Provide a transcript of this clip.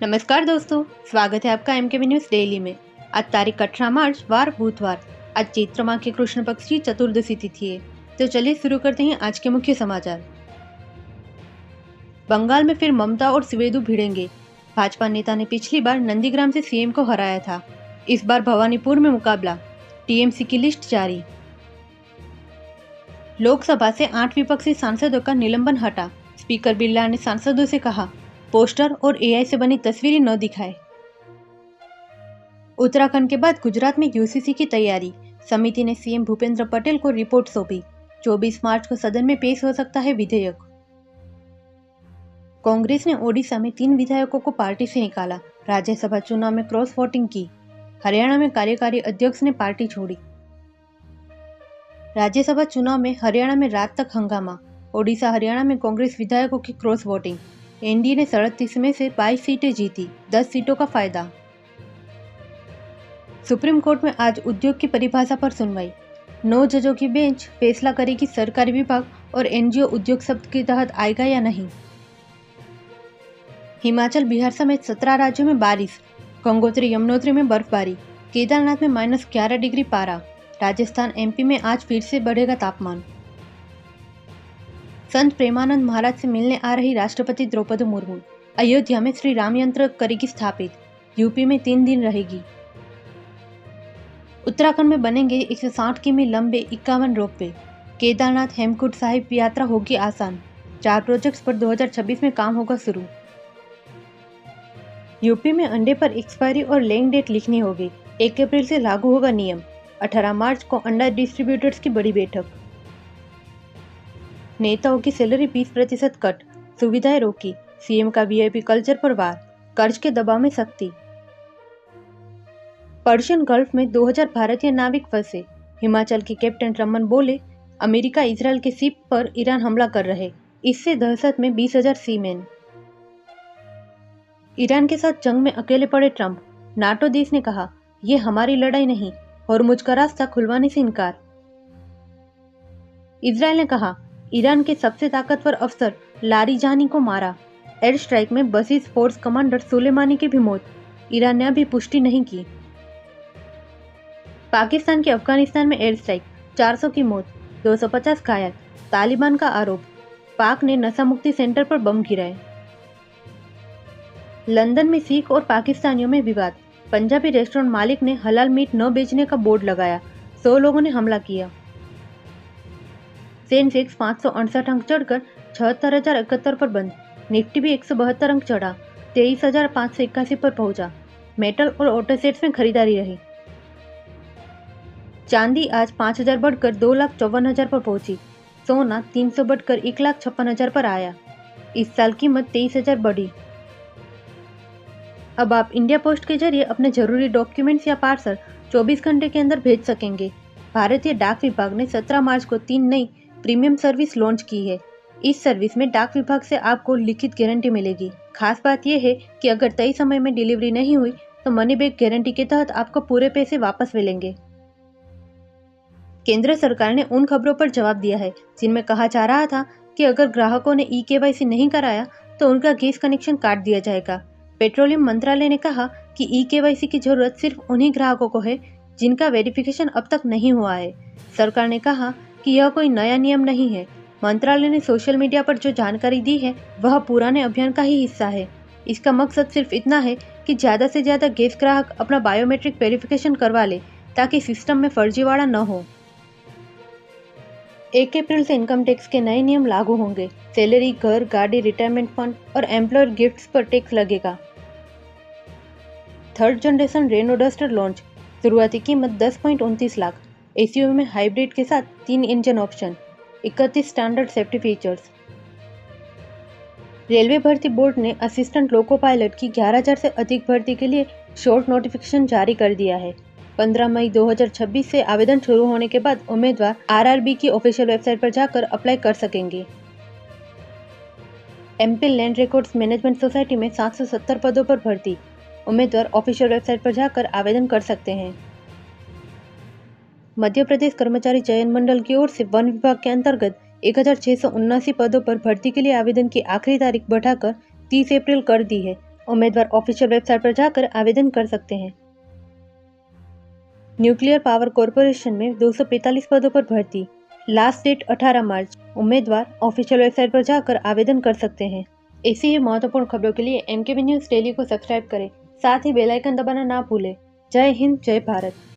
नमस्कार दोस्तों, स्वागत है आपका एमकेबी न्यूज डेली में। आज तारीख 18 मार्च वार बुधवार। आज चैत्र माह के कृष्ण पक्ष की चतुर्दशी तिथि है। तो चलिए शुरू करते हैं आज के मुख्य समाचार। बंगाल में फिर ममता और सुवेदु भिड़ेंगे। भाजपा नेता ने पिछली बार नंदीग्राम से सीएम को हराया था। इस बार भवानीपुर में मुकाबला। टीएमसी की लिस्ट जारी। लोकसभा से 8 विपक्षी सांसदों का निलंबन हटा। स्पीकर बिरला ने सांसदों से कहा, पोस्टर और एआई से बनी तस्वीरें न दिखाएं। उत्तराखंड के बाद गुजरात में यूसीसी की तैयारी। समिति ने सीएम भूपेंद्र पटेल को रिपोर्ट सौंपी। 24 मार्च को सदन में पेश हो सकता है विधेयक। कांग्रेस ने ओडिशा में 3 विधायकों को पार्टी से निकाला। राज्यसभा चुनाव में क्रॉस वोटिंग की। हरियाणा में कार्यकारी अध्यक्ष ने पार्टी छोड़ी। राज्यसभा चुनाव में हरियाणा में रात तक हंगामा। ओडिशा हरियाणा में कांग्रेस विधायकों की क्रॉस वोटिंग। एनडीए ने 37 में से 22 सीटें जीती। 10 सीटों का फायदा। सुप्रीम कोर्ट में आज उद्योग की परिभाषा पर सुनवाई। 9 जजों की बेंच फैसला करेगी सरकारी विभाग और एनजीओ उद्योग शब्द के तहत आएगा या नहीं। हिमाचल बिहार समेत 17 राज्यों में बारिश। गंगोत्री यमुनोत्री में बर्फबारी। केदारनाथ में -11 डिग्री पारा। राजस्थान एमपी में आज फिर से बढ़ेगा तापमान। संत प्रेमानंद महाराज से मिलने आ रही राष्ट्रपति द्रौपदी मुर्मू। अयोध्या में श्री राम यंत्र करेगी स्थापित। यूपी में 3 दिन रहेगी। उत्तराखंड में बनेंगे 160 किमी लंबे 51 रोपवे। केदारनाथ हेमकुंड साहिब यात्रा होगी आसान। 4 प्रोजेक्ट्स पर 2026 में काम होगा शुरू। यूपी में अंडे पर एक्सपायरी और लेइंग डेट लिखनी होगी। 1 अप्रैल से लागू होगा नियम। 18 मार्च को अंडा डिस्ट्रीब्यूटर्स की बड़ी बैठक। नेताओं की सैलरी 20% कट। सुविधाएं रोकी। सीएम का वीआईपी कल्चर पर वार। कर्ज के दबाव में सख्ती। पर्शियन गल्फ में 2000 भारतीय नाविक फंसे। हिमाचल के कैप्टन रमन बोले, अमेरिका इजरायल के शिप पर ईरान हमला कर रहे, इससे दहशत में 20,000 सीमेन। ईरान के साथ जंग में अकेले पड़े ट्रंप। नाटो देश ने कहा, यह हमारी लड़ाई नहीं, होर्मुज का रास्ता खुलवाने से इनकार। इजरायल ने कहा, ईरान के सबसे ताकतवर अफसर लारिजानी को मारा। एयर स्ट्राइक में बसीज फोर्स कमांडर सुलेमानी की भी मौत। ईरान ने अभी पुष्टि नहीं की। पाकिस्तान के अफगानिस्तान में एयर स्ट्राइक, 400 की मौत, 250 घायल। तालिबान का आरोप, पाक ने नशा मुक्ति सेंटर पर बम गिराए। लंदन में सिख और पाकिस्तानियों में विवाद। पंजाबी रेस्टोरेंट मालिक ने हलाल मीट न बेचने का बोर्ड लगाया। 100 लोगों ने हमला किया। सेंसेक्स 568 अंक चढ़कर 76,071 पर बंद। निफ्टी भी 172 अंक चढ़ा, 23,581 पर पहुंचा। मेटल और ऑटो सेट्स में खरीदारी रही। चांदी आज 5,000 बढ़कर 2,54,000 पर पहुंची। सोना 300 बढ़कर 1,56,000 पर आया। इस साल कीमत 23,000 बढ़ी। अब आप इंडिया पोस्ट के जरिए अपने जरूरी डॉक्यूमेंट्स या पार्सल 24 घंटे के अंदर भेज सकेंगे। भारतीय डाक विभाग ने 17 मार्च को 3 नई प्रीमियम सर्विस लॉन्च की है। इस सर्विस में डाक विभाग से आपको लिखित गारंटी मिलेगी। खास बात यह है कि अगर तय समय में डिलीवरी नहीं हुई तो मनी बैक गारंटी के तहत आपको पूरे पैसे वापस मिलेंगे। केंद्र सरकार ने उन खबरों पर जवाब दिया है जिनमें कहा जा रहा था कि अगर ग्राहकों ने ई-केवाईसी नहीं कराया तो उनका गैस कनेक्शन काट दिया जाएगा। पेट्रोलियम मंत्रालय ने कहा कि ई-केवाईसी की जरूरत सिर्फ उन्हीं ग्राहकों को है जिनका वेरिफिकेशन अब तक नहीं हुआ है। सरकार ने कहा कि यह कोई नया नियम नहीं है। मंत्रालय ने सोशल मीडिया पर जो जानकारी दी है वह पुराने अभियान का ही हिस्सा है। इसका मकसद सिर्फ इतना है कि ज़्यादा से ज़्यादा गैस ग्राहक अपना बायोमेट्रिक वेरिफिकेशन करवा ले ताकि सिस्टम में फर्जीवाड़ा न हो। 1 अप्रैल से इनकम टैक्स के नए नियम लागू होंगे। सैलरी, घर, गाड़ी, रिटायरमेंट फंड और एम्प्लॉयर गिफ्ट्स पर टैक्स लगेगा। 3rd generation Reno duster launch. शुरुआती कीमत 10.29 लाख। एसयूवी में हाइब्रिड के साथ 3 engine option, 31 standard safety features. Railway भर्ती बोर्ड ने असिस्टेंट लोको पायलट की 11,000 से अधिक भर्ती के लिए शॉर्ट नोटिफिकेशन जारी कर दिया है। 15 मई 2026 से आवेदन शुरू होने के बाद उम्मीदवार आरआरबी की ऑफिशियल वेबसाइट पर जाकर अप्लाई कर सकेंगे। MP land records management society में 770 पदों पर भर्ती। उम्मीदवार ऑफिशियल वेबसाइट पर जाकर आवेदन कर सकते हैं। मध्य प्रदेश कर्मचारी चयन मंडल की ओर से वन विभाग के अंतर्गत 1,679 पदों पर भर्ती के लिए आवेदन की आखिरी तारीख बढ़ाकर 30 अप्रैल कर दी है। उम्मीदवार ऑफिशियल वेबसाइट पर जाकर आवेदन कर सकते हैं। न्यूक्लियर पावर कॉरपोरेशन में 245 पदों पर भर्ती, लास्ट डेट 18 मार्च। उम्मीदवार ऑफिशियल वेबसाइट पर जाकर आवेदन कर सकते हैं। ऐसी ही महत्वपूर्ण खबरों के लिए MKB न्यूज़ डेली को सब्सक्राइब करें, साथ ही बेल आइकन दबाना ना भूलें। जय हिंद, जय भारत।